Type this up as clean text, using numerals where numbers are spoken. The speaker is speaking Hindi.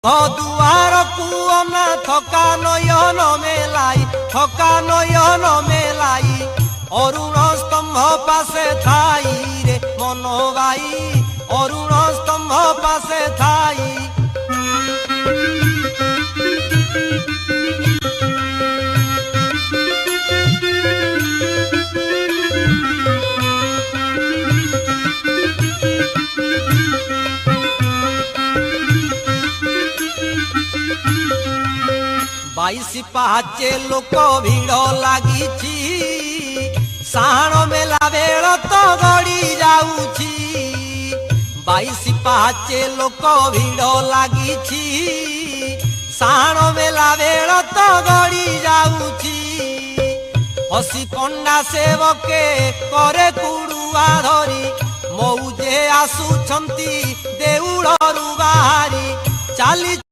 दुआर कुअना थका नयन मेलाई थका नयन मेलाई अरुण स्तंभ पासे थाई रे मनोबाई अरुण स्तंभ पासे थाई बाईसी पाचे लोक भिड़ लगी साण मेला बेल तो गड़ी जाऊची बाईसी पाचे लोक भिड़ लगी साण मेला बेल तो गड़ी जाऊची हसी पंडा सेवके करे कुड़ुआ धरी मौजे आसुछंती देउळरू बाहारी चाली